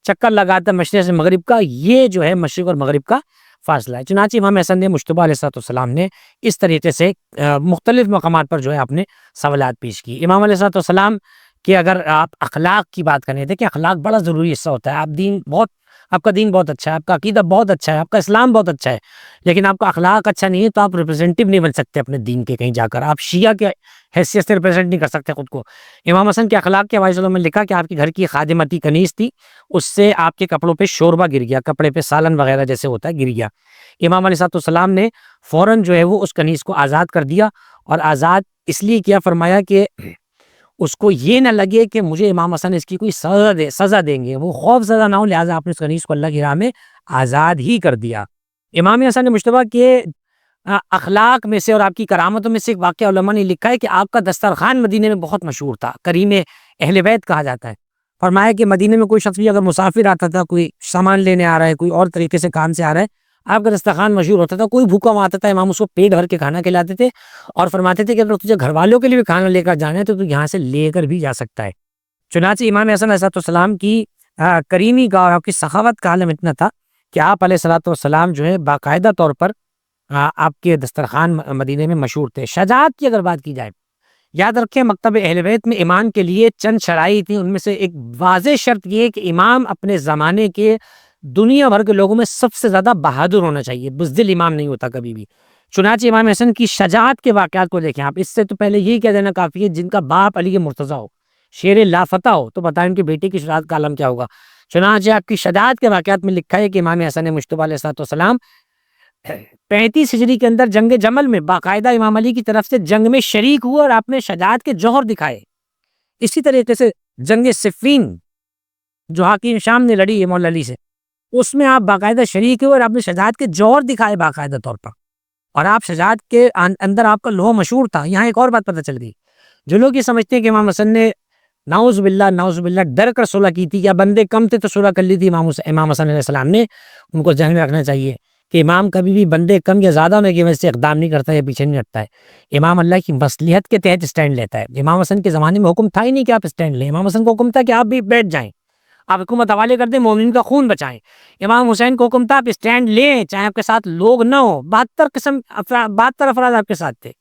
چکر لگاتا ہے مشرق سے مغرب کا، یہ جو ہے مشرق اور مغرب کا فاصلہ ہے. چنانچہ امام حسن نے مجتبیٰ علیہ السلام نے اس طریقے سے مختلف مقامات پر جو ہے اپنے سوالات پیش کی. امام علیہ السلام کہ اگر آپ اخلاق کی بات کریں، دیکھیں اخلاق بڑا ضروری حصہ ہوتا ہے. آپ کا دین بہت اچھا ہے، آپ کا عقیدہ بہت اچھا ہے، آپ کا اسلام بہت اچھا ہے، لیکن آپ کا اخلاق اچھا نہیں ہے تو آپ ریپرزینٹیو نہیں بن سکتے اپنے دین کے. کہیں جا کر آپ شیعہ کے حیثیت سے ریپرزینٹ نہیں کر سکتے خود کو. امام حسن کے اخلاق کے حوالے سے میں لکھا کہ آپ کے گھر کی خادمتی کنیز تھی، اس سے آپ کے کپڑوں پہ شوربہ گر گیا، کپڑے پہ سالن وغیرہ جیسے ہوتا ہے گر گیا. امام علیہ السلام نے فوراً جو ہے وہ اس کنیز کو آزاد کر دیا، اور آزاد اس لیے کیا، فرمایا کہ اس کو یہ نہ لگے کہ مجھے امام حسن اس کی کوئی سزا دیں گے، وہ خوف زدہ نہ ہو، لہٰذا آپ نے اس کنیز کو اللہ کی راہ میں آزاد ہی کر دیا. امام حسن نے مجتبیٰ کے اخلاق میں سے اور آپ کی کرامتوں میں سے ایک واقعہ علماء نے لکھا ہے کہ آپ کا دسترخوان مدینے میں بہت مشہور تھا، کریم اہل بیت کہا جاتا ہے. فرمایا کہ مدینے میں کوئی شخص بھی اگر مسافر آتا تھا، کوئی سامان لینے آ رہا ہے، کوئی اور طریقے سے کام سے آ رہا ہے، آپ کا دسترخوان مشہور ہوتا تھا. کوئی بھوکا آتا تھا، امام اس کو پیٹ بھر کے کھانا کھلاتے تھے اور فرماتے تھے کہ اگر تجھے گھر والوں کے لیے بھی کھانا لے کر جانا ہے تو یہاں سے لے کر بھی جا سکتا ہے. چنانچہ امام حسن علیہ السلام کی کریمی کا اور آپ کی سخاوت کا عالم اتنا تھا کہ آپ علیہ السلام جو ہے باقاعدہ طور پر آپ کے دسترخوان مدینے میں مشہور تھے. شجاعت کی اگر بات کی جائے، یاد رکھیں مکتب اہل بیت میں امام کے لیے چند شرائط تھیں. ان میں سے ایک واضح شرط یہ کہ امام اپنے زمانے کے دنیا بھر کے لوگوں میں سب سے زیادہ بہادر ہونا چاہیے، بزدل امام نہیں ہوتا کبھی بھی. چنانچہ امام حسن کی شجاعت کے واقعات کو دیکھیں آپ. اس سے تو پہلے یہی کہہ دینا کافی ہے جن کا باپ علی مرتضیٰ ہو، شیر لافتہ ہو، تو بتائیں ان کے بیٹے کی شجاعت کا عالم کیا ہوگا. چنانچہ آپ کی شجاعت کے واقعات میں لکھا ہے کہ امام حسن مجتبیٰ علیہ السلام 35 ہجری کے اندر جنگ جمل میں باقاعدہ امام علی کی طرف سے جنگ میں شریک ہوئے اور آپ نے شجاعت کے جوہر دکھائے. اسی طریقے سے جنگ صفین جو حاکم شام نے لڑی ہے مولا علی سے، اس میں آپ باقاعدہ شریک ہوئے اور آپ نے شجاعت کے جوہر دکھائے باقاعدہ طور پر، اور آپ شجاعت کے اندر آپ کا لوح مشہور تھا. یہاں ایک اور بات پتہ چل گئی، جو لوگ یہ سمجھتے ہیں کہ امام حسن نے نعوذ باللہ ڈر کر صلح کی تھی یا بندے کم تھے تو صلح کر لی تھی، امام حسن علیہ السلام نے ان کو ذہن میں رکھنا چاہیے کہ امام کبھی بھی بندے کم یا زیادہ ہونے کی وجہ سے اقدام نہیں کرتا یا پیچھے نہیں ہٹتا ہے. امام اللہ کی مصلحت کے تحت اسٹینڈ لیتا ہے. امام حسن کے زمانے میں حکم تھا ہی نہیں کہ آپ اسٹینڈ لیں، امام حسن کو حکم تھا کہ آپ بھی بیٹھ جائیں، آپ حکومت حوالے کر دیں، مومنین کا خون بچائیں. امام حسین کو حکم تھا آپ اسٹینڈ لیں چاہے آپ کے ساتھ لوگ نہ ہو. 72 افراد آپ کے ساتھ تھے،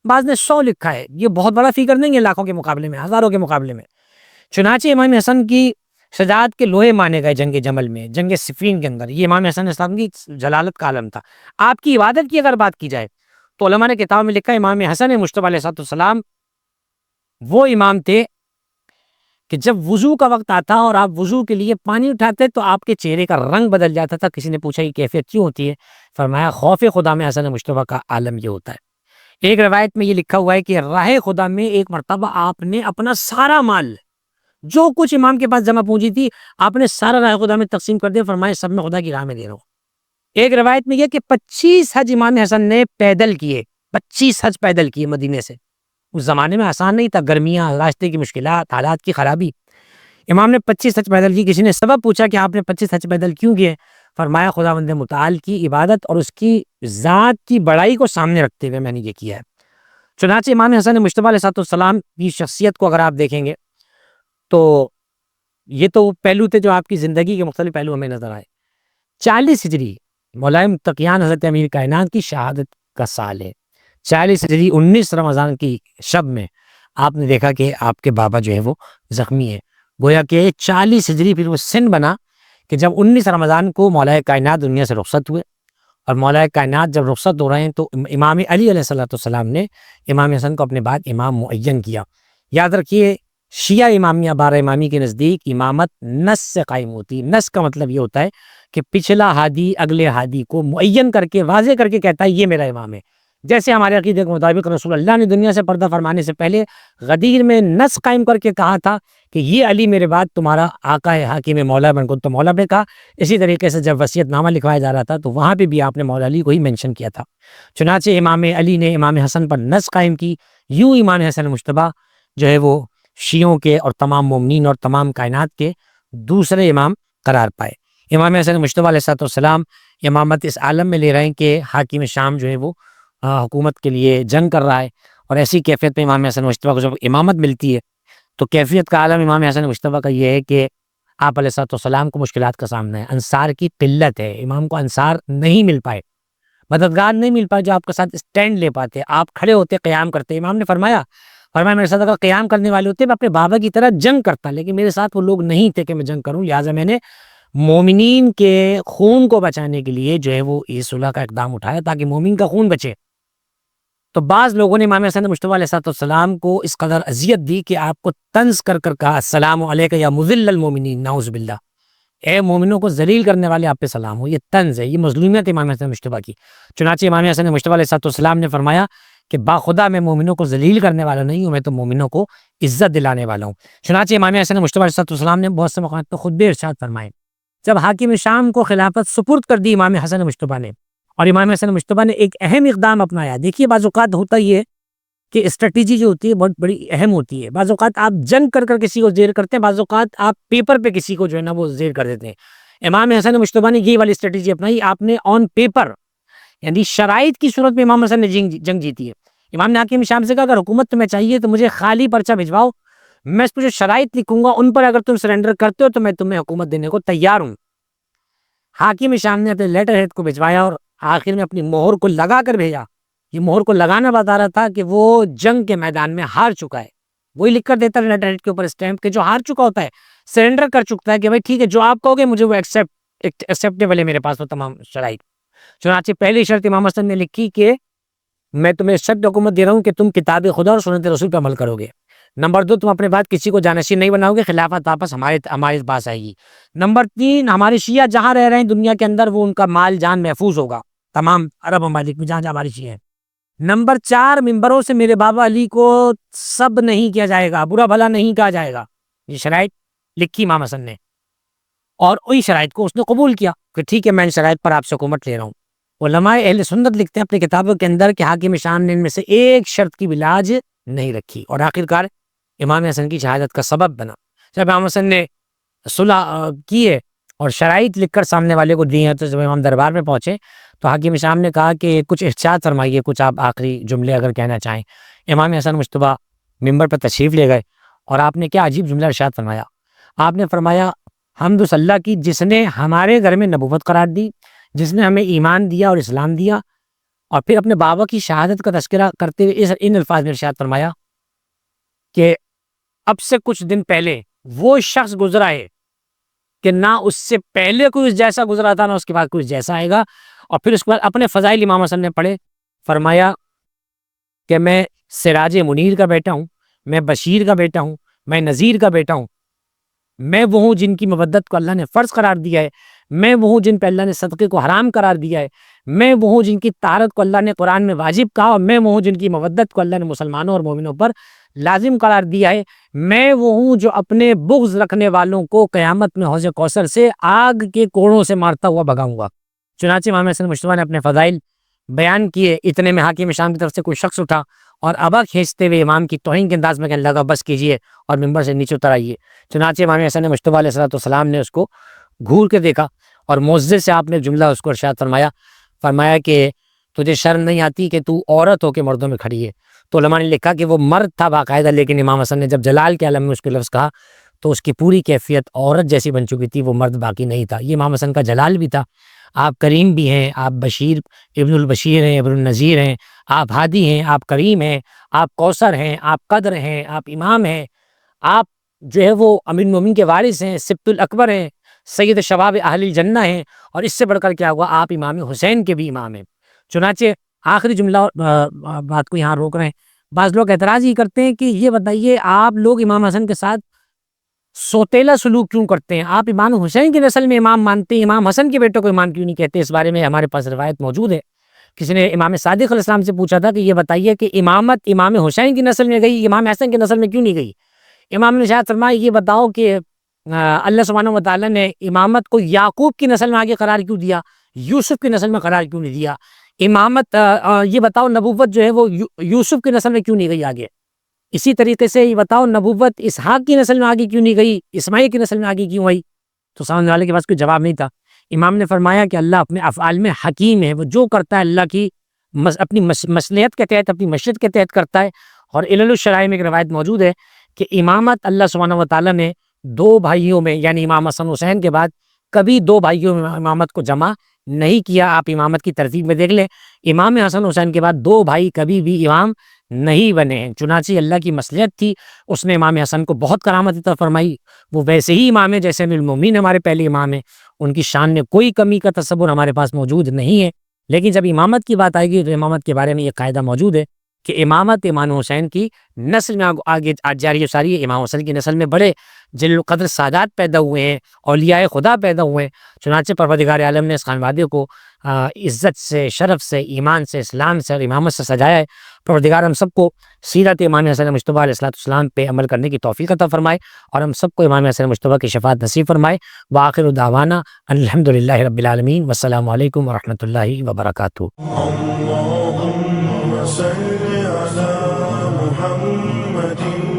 بعض نے 100 لکھا ہے، یہ بہت بڑا فگر نہیں ہے لاکھوں کے مقابلے میں، ہزاروں کے مقابلے میں. چنانچہ امام حسن کی شجاعت کے لوہے مانے گئے جنگ جمل میں، جنگ صفین کے اندر. یہ امام حسن اسلام کی جلالت کا عالم تھا. آپ کی عبادت کی اگر بات کی جائے تو علماء نے کتاب میں لکھا امام حسن مجتبیٰ علیہ السلام وہ امام تھے کہ جب وضو کا وقت آتا اور آپ وضو کے لیے پانی اٹھاتے تو آپ کے چہرے کا رنگ بدل جاتا تھا. کسی نے پوچھا یہ کیفیت کیوں ہوتی ہے؟ فرمایا خوف خدا میں حسن مجتبیٰ کا عالم یہ ہوتا ہے. ایک روایت میں یہ لکھا ہوا ہے کہ راہ خدا میں ایک مرتبہ آپ نے اپنا سارا مال جو کچھ امام کے پاس جمع پونجی تھی آپ نے سارا راہ خدا میں تقسیم کر دیا. فرمایا سب میں خدا کی راہ میں دے رہا ہوں. ایک روایت میں یہ کہ 25 حج امام حسن نے پیدل کیے، 25 حج پیدل کیے مدینے سے. اس زمانے میں آسان نہیں تھا، گرمیاں، راستے کی مشکلات، حالات کی خرابی. امام نے 25 حج پیدل کی. کسی نے سبب پوچھا کہ آپ نے 25 حج پیدل کیوں کیے؟ فرمایا خداوند متعال کی عبادت اور اس کی ذات کی بڑائی کو سامنے رکھتے ہوئے میں نے یہ کیا ہے. چنانچہ امام حسن مجتبیٰ علیہ السلام کی شخصیت کو اگر آپ دیکھیں گے تو یہ تو پہلو تھے جو آپ کی زندگی کے مختلف پہلو ہمیں نظر آئے. 40 ہجری مولا متقیان حضرت امیر کائنات کی شہادت کا سال ہے. 40 ہجری 19 رمضان کی شب میں آپ نے دیکھا کہ آپ کے بابا جو ہے وہ زخمی ہے. گویا کہ 40 ہجری پھر وہ سن بنا کہ جب 19 رمضان کو مولا کائنات دنیا سے رخصت ہوئے، اور مولا کائنات جب رخصت ہو رہے ہیں تو امام علی علیہ السلام نے امام حسن کو اپنے بعد امام معین کیا. یاد رکھیے، شیعہ امامیہ بارہ امامی کے نزدیک امامت نص سے قائم ہوتی. نص کا مطلب یہ ہوتا ہے کہ پچھلا ہادی اگلے ہادی کو معین کر کے واضح کر کے کہتا ہے یہ میرا امام ہے. جیسے ہمارے عقیدے کے مطابق رسول اللہ نے دنیا سے پردہ فرمانے سے پہلے غدیر میں نص قائم کر کے کہا تھا کہ یہ علی میرے بعد تمہارا آقا ہے، حاکم مولا بن کو تو مولا پہ کہا. اسی طریقے سے جب وصیت نامہ لکھوایا جا رہا تھا تو وہاں پہ بھی آپ نے مولا علی کو ہی مینشن کیا تھا. چنانچہ امام علی نے امام حسن پر نص قائم کی. یوں امام حسن مجتبیٰ جو ہے وہ شیعوں کے اور تمام مومنین اور تمام کائنات کے دوسرے امام قرار پائے. امام حسن مجتبیٰ علیہ السلام امامت اس عالم میں لے رہے ہیں کہ حاکم شام جو ہے وہ حکومت کے لیے جنگ کر رہا ہے، اور ایسی کیفیت میں امام حسن مجتبیٰ کو جب امامت ملتی ہے تو کیفیت کا عالم امام حسن مجتبیٰ کا یہ ہے کہ آپ علیہ السلام کو مشکلات کا سامنا ہے. انصار کی قلت ہے، امام کو انصار نہیں مل پائے، مددگار نہیں مل پائے جو آپ کے ساتھ اسٹینڈ لے پاتے، آپ کھڑے ہوتے قیام کرتے. امام نے فرمایا میرے ساتھ اگر قیام کرنے والے ہوتے میں اپنے بابا کی طرح جنگ کرتا، لیکن میرے ساتھ وہ لوگ نہیں تھے کہ میں جنگ کروں، لہٰذا میں نے مومنین کے خون کو بچانے کے لیے جو ہے وہ یہ صلح کا اقدام اٹھایا تاکہ مومن کا خون بچے. تو بعض لوگوں نے امام حسن مجتبیٰ علیہ السلام کو اس قدر اذیت دی کہ آپ کو طنز کر کر کہا السلام علیکم یا مذل المومنین، نعوذ باللہ، اے مومنوں کو ذلیل کرنے والے آپ پہ سلام ہو. یہ طنز ہے، یہ مظلومیت امام حسن مجتبیٰ کی. چنانچہ امام حسن مجتبیٰ علیہ السلام نے فرمایا کہ باخدا میں مومنوں کو ذلیل کرنے والا نہیں ہوں، میں تو مومنوں کو عزت دلانے والا ہوں. چنانچہ امام حسن مجتبیٰ علیہ السلام نے بہت سے مقامات پر خطبے ارشاد فرمائے. جب حاکم شام کو خلافت سپرد کر دی امام حسن مجتبیٰ نے، اور امام حسن مجتبیٰ نے ایک اہم اقدام اپنایا. دیکھیے بعض اوقات ہوتا یہ ہے کہ اسٹریٹجی جو ہوتی ہے بہت بڑی اہم ہوتی ہے. بعض اوقات آپ جنگ کر کر کسی کو زیر کرتے ہیں، بعض اوقات آپ پیپر پہ کسی کو جو ہے نا وہ زیر کر دیتے ہیں. امام حسن مجتبیٰ نے یہ والی اسٹریٹجی اپنائی. آپ نے آن پیپر یعنی شرائط کی صورت میں امام حسن نے جنگ جیتی ہے. امام نے حاکم شام سے کہا اگر حکومت تمہیں چاہیے تو مجھے خالی پرچہ بھجواؤ، میں اس پہ جو شرائط لکھوں گا ان پر اگر تم سرنڈر کرتے ہو تو میں تمہیں حکومت دینے کو تیار ہوں. حاکم شام نے اپنے لیٹر ہیڈ کو بھجوایا اور آخر میں اپنی مہر کو لگا کر بھیجا. یہ مہر کو لگانا بتا رہا تھا کہ وہ جنگ کے میدان میں ہار چکا ہے. وہی لکھ کر دیتا ہے لیٹر ہیڈ کے اوپر اسٹیمپ کہ جو ہار چکا ہوتا ہے سرنڈر کر چکتا ہے کہ بھائی ٹھیک ہے جو آپ کہو گے مجھے وہ ایکسیپٹیبل ہے، میرے پاس وہ تمام شرائط. چنانچہ پہلی شرط امام حسن نے لکھی کہ میں تمہیں شرط حکومت دے رہا ہوں کہ تم کتاب خدا اور سنت رسول پہ عمل کرو گے. نمبر 2، تم اپنے بعد کسی کو جانشین نہیں بناؤ گے، خلافت واپس ہمارے پاس آئے گی. نمبر 3، ہمارے شیعہ جہاں رہ رہے ہیں دنیا کے اندر وہ ان کا مال جان محفوظ ہوگا، تمام عرب ممالک میں جہاں جہاں ہماری شیعہ ہیں. نمبر 4، ممبروں سے میرے بابا علی کو سب نہیں کیا جائے گا، برا بھلا نہیں کہا جائے گا. یہ شرائط لکھی امام حسن نے، اور وہی شرائط کو اس نے قبول کیا کہ ٹھیک ہے میں ان شرائط پر آپ سے حکومت لے رہا ہوں. علماء اہل سنت لکھتے ہیں اپنی کتابوں کے اندر کہ حاکم شام نے ان میں سے ایک شرط کی بھی لاج نہیں رکھی، اور آخرکار امام حسن کی شہادت کا سبب بنا. جب امام حسن نے صلح کی ہے اور شرائط لکھ کر سامنے والے کو دی ہیں تو جب امام دربار میں پہنچے تو حاکم شام نے کہا کہ کچھ ارشاد فرمائیے، کچھ آپ آخری جملے اگر کہنا چاہیں. امام حسن مجتبیٰ ممبر پر تشریف لے گئے اور آپ نے کیا عجیب جملہ ارشاد فرمایا. آپ نے فرمایا حمد اس اللہ کی جس نے ہمارے گھر میں نبوت قرار دی، جس نے ہمیں ایمان دیا اور اسلام دیا. اور پھر اپنے بابا کی شہادت کا تذکرہ کرتے ہوئے ان الفاظ میں ارشاد فرمایا کہ اب سے کچھ دن پہلے وہ شخص گزرا ہے کہ نہ اس سے پہلے کوئی اس جیسا گزرا تھا نہ اس کے بعد کوئی جیسا آئے گا. اور پھر اس کے بعد اپنے فضائل امام حسن نے پڑھے، فرمایا کہ میں سراج منیر کا بیٹا ہوں، میں بشیر کا بیٹا ہوں، میں نذیر کا بیٹا ہوں، میں وہ ہوں جن کی مودت کو اللہ نے فرض قرار دیا ہے، میں وہ ہوں جن پہ اللہ نے صدقے کو حرام قرار دیا ہے، میں وہ ہوں جن کی طہارت کو اللہ نے قرآن میں واجب کہا، اور میں وہ ہوں جن کی مودت کو اللہ نے مسلمانوں اور مومنوں پر لازم قرار دیا ہے، میں وہ ہوں جو اپنے بغض رکھنے والوں کو قیامت میں حوض کوثر سے آگ کے کوڑوں سے مارتا ہوا بھگاؤں گا. چنانچہ امام حسن مجتبیٰ نے اپنے فضائل بیان کیے. اتنے میں حاکم شام کی طرف سے کوئی شخص اٹھا اور ابا کھینچتے ہوئے امام کی توہین کے انداز میں کہنے لگا بس کیجیے اور ممبر سے نیچے اتر آئیے. چنانچہ امام حسن مجتبیٰ علیہ السلام نے اس کو گھور کے دیکھا اور معزز سے آپ نے جملہ اس کو ارشاد فرمایا کہ تجھے شرم نہیں آتی کہ تو عورت ہو کے مردوں میں کھڑی ہے. تو علماء نے لکھا کہ وہ مرد تھا باقاعدہ، لیکن امام حسن نے جب جلال کے عالم میں اس کے لفظ کہا تو اس کی پوری کیفیت عورت جیسی بن چکی تھی، وہ مرد باقی نہیں تھا۔ یہ امام حسن کا جلال بھی تھا۔ آپ کریم بھی ہیں، آپ بشیر ابن البشیر ہیں، ابن النذیر ہیں، آپ ہادی ہیں، آپ کریم ہیں، آپ کوثر ہیں، آپ قدر ہیں، آپ امام ہیں، آپ جو ہے وہ امیر المومنین کے وارث ہیں، سبط الاکبر ہیں، سید شباب اہل الجنہ ہیں، اور اس سے بڑھ کر کیا ہوا، آپ امام حسین کے بھی امام ہیں۔ چنانچہ آخری جملہ بات کو یہاں روک رہے ہیں۔ بعض لوگ اعتراض ہی کرتے ہیں کہ یہ بتائیے آپ لوگ امام حسن کے ساتھ سوتیلا سلوک کیوں کرتے ہیں؟ آپ امام حسین کی نسل میں امام مانتے ہیں، امام حسن کے بیٹوں کو امام کیوں نہیں کہتے؟ اس بارے میں ہمارے پاس روایت موجود ہے۔ کسی نے امام صادق علیہ السلام سے پوچھا تھا کہ یہ بتائیے کہ امامت امام حسین کی نسل میں گئی، امام حسن کی نسل میں کیوں نہیں گئی؟ امام نے شاید فرمایا یہ بتاؤ کہ اللہ سبحانہ و تعالیٰ نے امامت کو یعقوب کی نسل میں آگے قرار کیوں دیا، یوسف کی نسل میں قرار کیوں نہیں دیا؟ امامت یہ بتاؤ نبوت جو ہے وہ یوسف کی نسل میں کیوں نہیں گئی آگے؟ اسی طریقے سے یہ بتاؤ نبوت اسحاق کی نسل میں آگے کیوں نہیں گئی، اسماعیل کی نسل میں آگے کیوں آئی؟ تو سامنے والے کے پاس کوئی جواب نہیں تھا۔ امام نے فرمایا کہ اللہ اپنے افعال میں حکیم ہے، وہ جو کرتا ہے اللہ کی اپنی مصلحت کے تحت، اپنی مشیت کے تحت کرتا ہے۔ اور علل الشرائع میں ایک روایت موجود ہے کہ امامت اللہ سبحانہ و تعالیٰ نے دو بھائیوں میں، یعنی امام حسن حسین کے بعد کبھی دو بھائیوں میں امامت کو جمع نہیں کیا۔ آپ امامت کی ترتیب میں دیکھ لیں، امام حسن حسین کے بعد دو بھائی کبھی بھی امام نہیں بنے ہیں۔ چنانچہ اللہ کی مصلحت تھی، اس نے امام حسن کو بہت کرامت عطا فرمائی۔ وہ ویسے ہی امام ہیں جیسے امیر المومنین ہمارے پہلے امام ہیں، ان کی شان میں کوئی کمی کا تصور ہمارے پاس موجود نہیں ہے۔ لیکن جب امامت کی بات آئے گی تو امامت کے بارے میں یہ قاعدہ موجود ہے کہ امامت امام حسین کی نسل میں آگے جاری و ساری ہے۔ امام حسین کی نسل میں بڑے جلیل القدر سادات پیدا ہوئے ہیں، اولیاء خدا پیدا ہوئے ہیں۔ چنانچہ پروردگار عالم نے اس خانوادے کو عزت سے، شرف سے، ایمان سے، اسلام سے اور امامت سے سجایا ہے۔ پروردگار ہم سب کو سیرت امام حسن مجتبیٰ علیہ السلام پہ عمل کرنے کی توفیق عطا فرمائے، اور ہم سب کو امام حسن مجتبیٰ کی شفاعت نصیب فرمائے۔ وآخر دعوانا الحمدللہ رب العالمین، والسلام علیکم ورحمۃ اللہ وبرکاتہ۔ اللهم صل على محمد